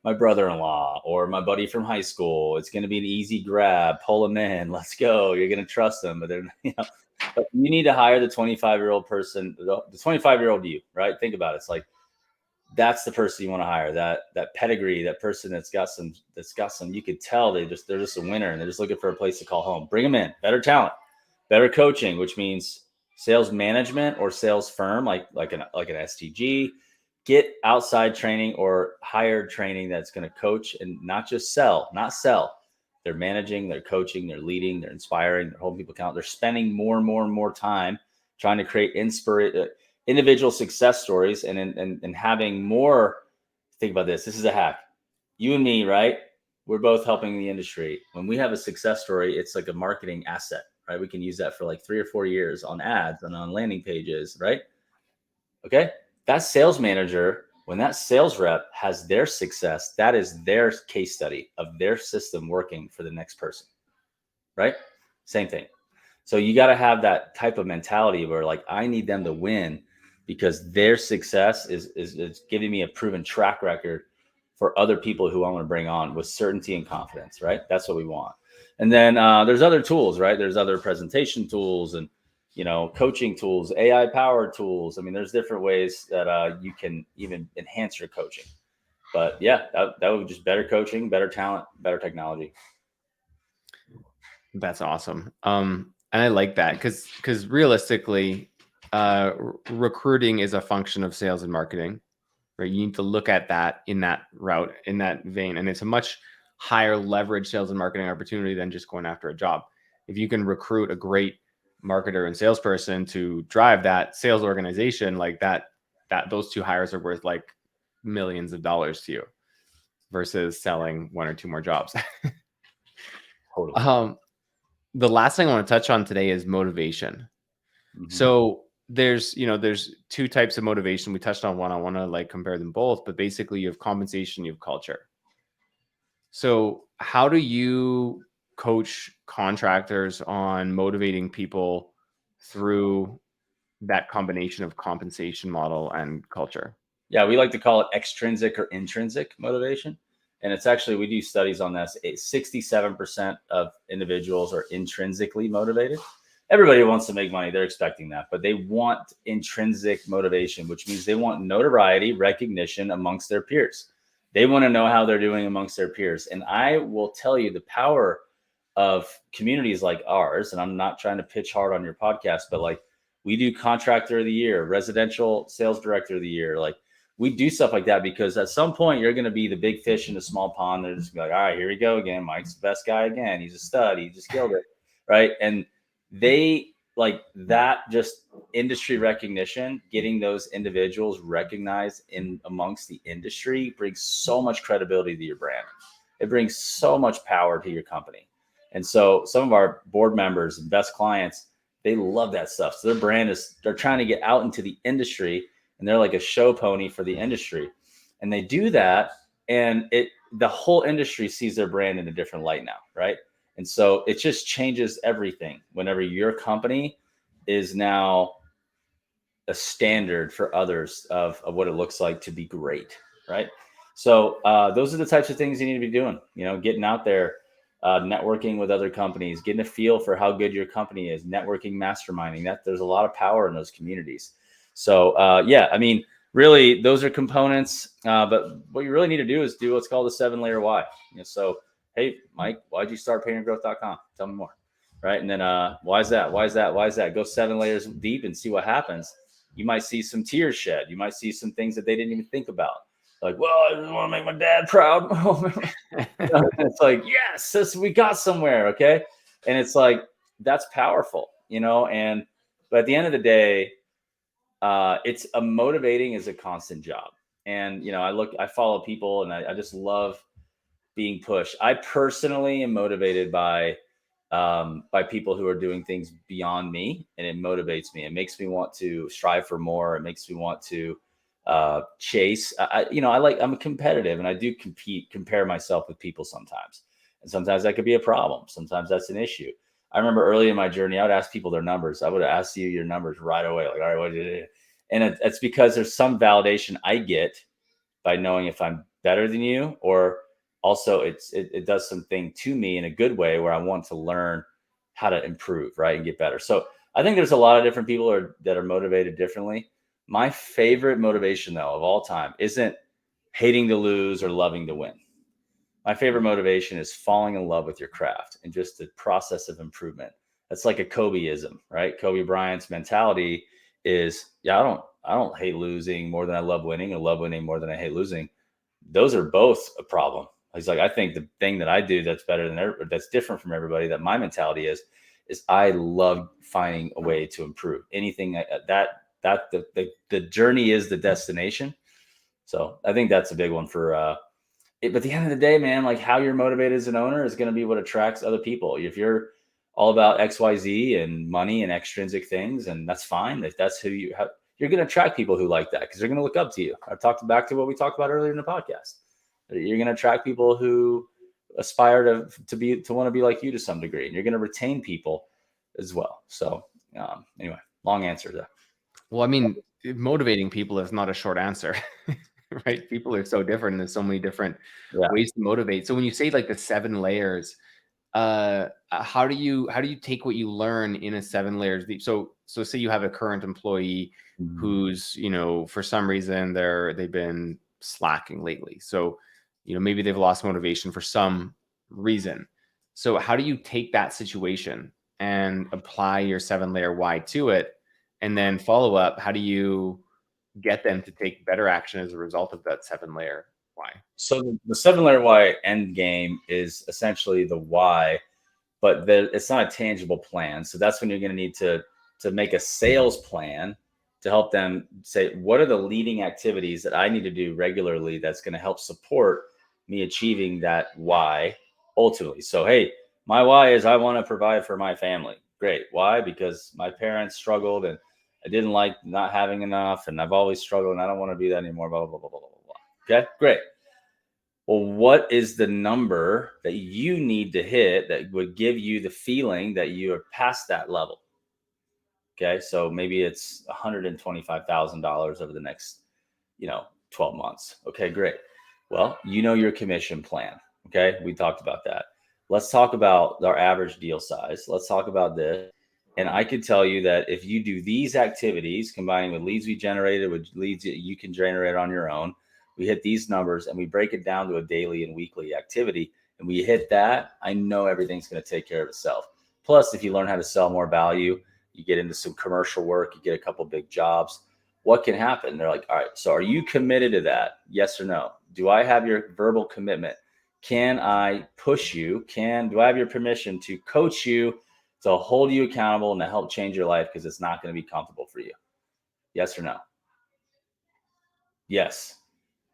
my brother-in-law or my buddy from high school. It's going to be an easy grab. Pull them in. Let's go. You're going to trust them, but but you need to hire the 25-year-old person, the 25-year-old you, right? Think about it. It's like that's the person you want to hire. That pedigree, that person that's got some. You could tell they're just a winner and they're just looking for a place to call home. Bring them in. Better talent, better coaching, which means sales management or sales firm like an STG. Get outside training or hired training that's going to coach and not just sell. They're managing, they're coaching, they're leading, they're inspiring, they're holding people accountable. They're spending more and more and more time trying to create individual success stories and having more. Think about this. This is a hack. You and me, right? We're both helping the industry. When we have a success story, it's like a marketing asset, right? We can use that for like 3 or 4 years on ads and on landing pages, right? Okay. That sales manager, when that sales rep has their success, that is their case study of their system working for the next person, right? Same thing. So you got to have that type of mentality where like, I need them to win because their success is giving me a proven track record for other people who I want to bring on with certainty and confidence, right? That's what we want. And then there's other tools, right? There's other presentation tools and coaching tools, AI powered tools. I mean, there's different ways that you can even enhance your coaching. But yeah, that would be just better coaching, better talent, better technology. That's awesome. And I like that because realistically, recruiting is a function of sales and marketing. right? You need to look at that in that route, in that vein. And it's a much higher leverage sales and marketing opportunity than just going after a job. If you can recruit a great marketer and salesperson to drive that sales organization, like that those two hires are worth like millions of dollars to you versus selling one or two more jobs. Totally. The last thing I want to touch on today is motivation. So there's two types of motivation. We touched on one. I want to like compare them both, but basically you have compensation, you have culture. So how do you coach contractors on motivating people through that combination of compensation model and culture? Yeah, we like to call it extrinsic or intrinsic motivation. And it's actually, we do studies on this. 67% of individuals are intrinsically motivated. Everybody wants to make money. They're expecting that, but they want intrinsic motivation, which means they want notoriety, recognition amongst their peers. They want to know how they're doing amongst their peers. And I will tell you the power of communities like ours, and I'm not trying to pitch hard on your podcast, but like we do contractor of the year, residential sales director of the year. Like we do stuff like that because at some point you're going to be the big fish in a small pond. They're just like, all right, here we go again. Mike's the best guy again. He's a stud. He just killed it. Right. And they like that, just industry recognition, getting those individuals recognized in amongst the industry brings so much credibility to your brand. It brings so much power to your company. And so some of our board members and best clients, they love that stuff. So their brand is, they're trying to get out into the industry and they're like a show pony for the industry. And they do that. And the whole industry sees their brand in a different light now. Right. And so it just changes everything whenever your company is now a standard for others of what it looks like to be great. Right. So those are the types of things you need to be doing, getting out there, networking with other companies, getting a feel for how good your company is, networking, masterminding. That there's a lot of power in those communities. So yeah, I mean, really, those are components. But what you really need to do is do what's called a 7-layer why. So, hey, Mike, why'd you start paintergrowth.com? Tell me more. Right. And then why is that? Why is that? Why is that? Go 7 layers deep and see what happens. You might see some tears shed. You might see some things that they didn't even think about. Like, well, I just want to make my dad proud. It's like, yes, we got somewhere. Okay. And it's like, that's powerful, but at the end of the day, it's a motivating is a constant job. And, I follow people and I just love being pushed. I personally am motivated by people who are doing things beyond me, and it motivates me. It makes me want to strive for more. It makes me want to chase. I'm competitive and I do compare myself with people sometimes. And sometimes that could be a problem. Sometimes that's an issue. I remember early in my journey, I would ask people their numbers. I would ask you your numbers right away. Like, all right, what did it? And it's because there's some validation I get by knowing if I'm better than you, or also it does something to me in a good way where I want to learn how to improve, right, and get better. So I think there's a lot of different people that are motivated differently. My favorite motivation, though, of all time isn't hating to lose or loving to win. My favorite motivation is falling in love with your craft and just the process of improvement. That's like a Kobeism, right? Kobe Bryant's mentality is, yeah, I don't hate losing more than I love winning, or love winning more than I hate losing. Those are both a problem. He's like, I think the thing that I do that's better than that's different from everybody, that my mentality is I love finding a way to improve anything that the journey is the destination. So I think that's a big one for it. But at the end of the day, man, like how you're motivated as an owner is going to be what attracts other people. If you're all about XYZ and money and extrinsic things, and that's fine. If that's who you have, you're going to attract people who like that because they're going to look up to you. I talked back to what we talked about earlier in the podcast. You're going to attract people who aspire to want to be like you to some degree, and you're going to retain people as well. So anyway, long answer there. Well, I mean, motivating people is not a short answer, right? People are so different, and there's so many different ways to motivate. So when you say like the 7 layers, how do you take what you learn in a 7 layers deep? So say you have a current employee who's, for some reason they've been slacking lately. So, maybe they've lost motivation for some reason. So how do you take that situation and apply your 7-layer why to it? And then follow up, how do you get them to take better action as a result of that 7-layer why? So the 7-layer why end game is essentially the why, but it's not a tangible plan. So that's when you're going to need to make a sales plan to help them say, what are the leading activities that I need to do regularly that's going to help support me achieving that why ultimately. So, hey, my why is I want to provide for my family. Great. Why? Because my parents struggled and I didn't like not having enough, and I've always struggled and I don't want to be that anymore. Blah, blah, blah, blah, blah, blah. Okay, great. Well, what is the number that you need to hit that would give you the feeling that you are past that level? Okay, so maybe it's $125,000 over the next, 12 months. Okay, great. Well, your commission plan. Okay, we talked about that. Let's talk about our average deal size. Let's talk about this. And I could tell you that if you do these activities, combining with leads we generated, with leads that you can generate on your own, we hit these numbers and we break it down to a daily and weekly activity, and we hit that, I know everything's going to take care of itself. Plus, if you learn how to sell more value, you get into some commercial work, you get a couple big jobs, what can happen? They're like, all right, so are you committed to that? Yes or no? Do I have your verbal commitment? Can I push you? Do I have your permission to coach you, to hold you accountable, and to help change your life? Because it's not going to be comfortable for you. Yes or no? Yes.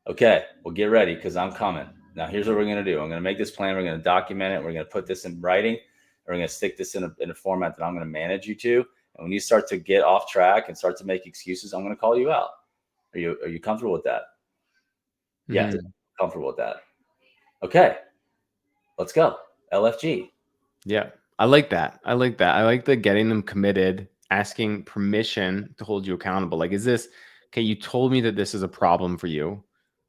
Okay, well, get ready because I'm coming. Now, here's what we're going to do. I'm going to make this plan. We're going to document it. We're going to put this in writing. We're going to stick this in a format that I'm going to manage you to. And when you start to get off track and start to make excuses, I'm going to call you out. Are you comfortable with that? Mm-hmm. Yes, comfortable with that. Okay, let's go. LFG. Yeah, I like that. I like the getting them committed, asking permission to hold you accountable. Like, is this, okay, you told me that this is a problem for you.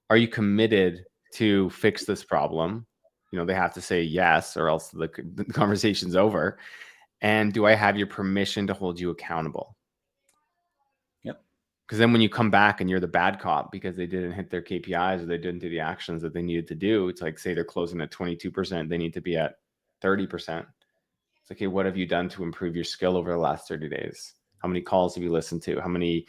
Are you committed to fix this problem? They have to say yes, or else the conversation's over. And do I have your permission to hold you accountable? Yep. Because then when you come back and you're the bad cop because they didn't hit their KPIs or they didn't do the actions that they needed to do, it's like, say they're closing at 22%, they need to be at 30%. It's okay, what have you done to improve your skill over the last 30 days? How many calls have you listened to? How many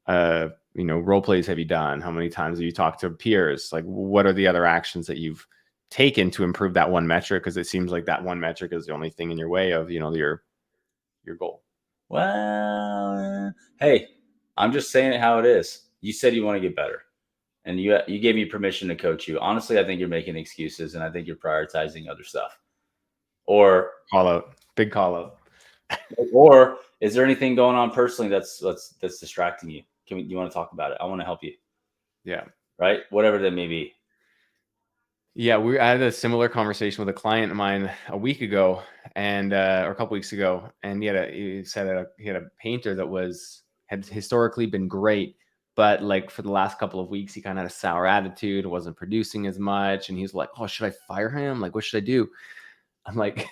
role plays have you done? How many times have you talked to peers? Like, what are the other actions that you've taken to improve that one metric? Because it seems like that one metric is the only thing in your way of, your goal. Well, hey, I'm just saying it how it is. You said you want to get better, and you gave me permission to coach you. Honestly, I think you're making excuses, and I think you're prioritizing other stuff. Or big call out. Or is there anything going on personally that's distracting you? You want to talk about it? I want to help you. Yeah. Right. Whatever that may be. Yeah, I had a similar conversation with a client of mine a week ago, and or a couple weeks ago, and he said he had a painter that had historically been great, but like for the last couple of weeks, he kind of had a sour attitude, wasn't producing as much, and he's like, "Oh, should I fire him? Like, what should I do?" I'm like,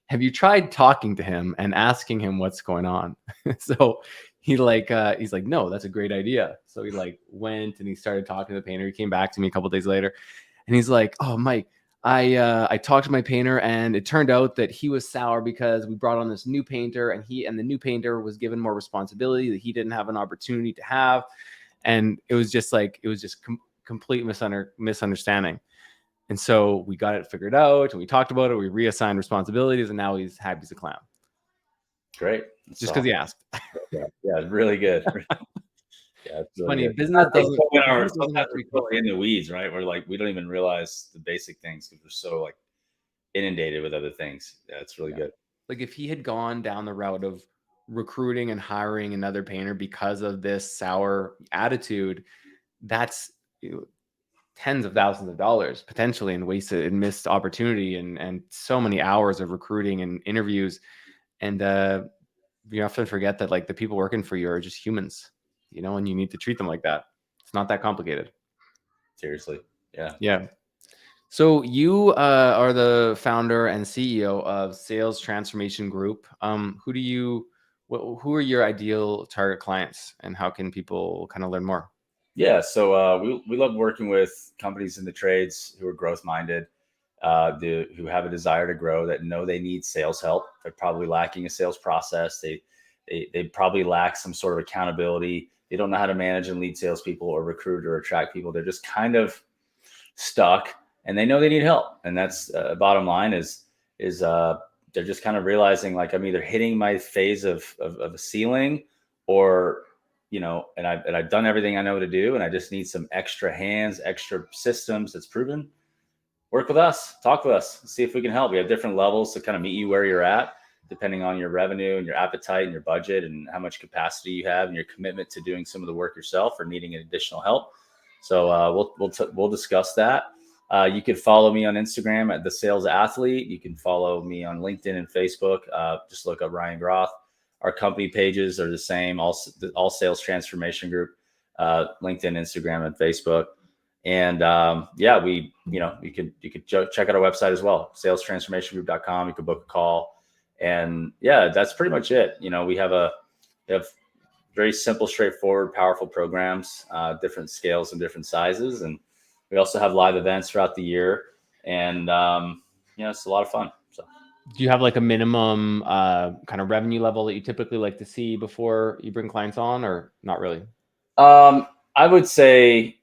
"Have you tried talking to him and asking him what's going on?" So he's like, "No, that's a great idea." So he went and he started talking to the painter. He came back to me a couple of days later. And he's like, "Oh, Mike, I talked to my painter, and it turned out that he was sour because we brought on this new painter, and the new painter was given more responsibility that he didn't have an opportunity to have, and it was just complete misunderstanding." And so we got it figured out, and we talked about it. We reassigned responsibilities, and now he's happy as a clown. Great, just because he asked. Yeah, really good. Yeah, it's really funny. Good. Business doesn't. Sometimes we're so in the weeds, right? We're like, we don't even realize the basic things because we're so inundated with other things. Yeah, it's really good. Like if he had gone down the route of recruiting and hiring another painter because of this sour attitude, that's tens of thousands of dollars potentially in wasted and missed opportunity and so many hours of recruiting and interviews. And you often forget that the people working for you are just humans, and you need to treat them like that. It's not that complicated. Seriously. Yeah. Yeah. So you are the founder and CEO of Sales Transformation Group. Who are your ideal target clients, and how can people kind of learn more? Yeah, so we love working with companies in the trades who are growth minded, who have a desire to grow, that know they need sales help. They're probably lacking a sales process. They probably lack some sort of accountability. They don't know how to manage and lead salespeople or recruit or attract people. They're just kind of stuck, and they know they need help. And that's bottom line is they're just kind of realizing like I'm either hitting my phase of a ceiling, or and I've done everything I know to do, and I just need some extra hands, extra systems that's proven. Work with us, talk with us, see if we can help. We have different levels to kind of meet you where you're at, depending on your revenue and your appetite and your budget and how much capacity you have and your commitment to doing some of the work yourself or needing additional help. So we'll discuss that. You can follow me on Instagram at The Sales Athlete. You can follow me on LinkedIn and Facebook. Just look up Ryan Groth. Our company pages are the same. All Sales Transformation Group, LinkedIn, Instagram, and Facebook. And you could check out our website as well, salestransformationgroup.com. You could book a call, and that's pretty much it. We have very simple, straightforward, powerful programs, different scales and different sizes. And we also have live events throughout the year. And, it's a lot of fun. So, do you have like a minimum kind of revenue level that you typically like to see before you bring clients on, or not really? I would say,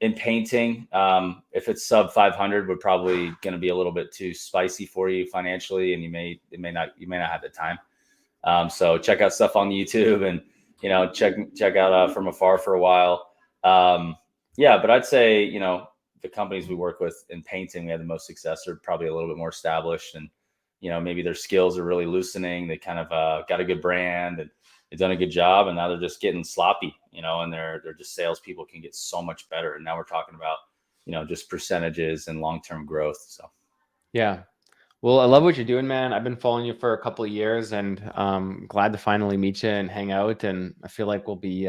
in painting, if it's sub 500, we're probably going to be a little bit too spicy for you financially. And you may not have the time. So check out stuff on YouTube and, check out From Afar for a while. But I'd say, the companies we work with in painting, we have the most success, are probably a little bit more established, and, maybe their skills are really loosening. They kind of got a good brand, and they've done a good job, and now they're just getting sloppy, and they're just salespeople can get so much better. And now we're talking about, just percentages and long-term growth. So, yeah. Well, I love what you're doing, man. I've been following you for a couple of years, and glad to finally meet you and hang out. And I feel like we'll be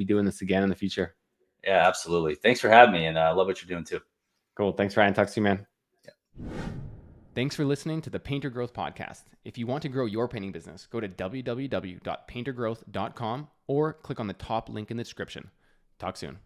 doing this again in the future. Yeah, absolutely. Thanks for having me, and I love what you're doing too. Cool. Thanks, Ryan. Talk to you, man. Yeah. Thanks for listening to the Painter Growth Podcast. If you want to grow your painting business, go to www.paintergrowth.com or click on the top link in the description. Talk soon.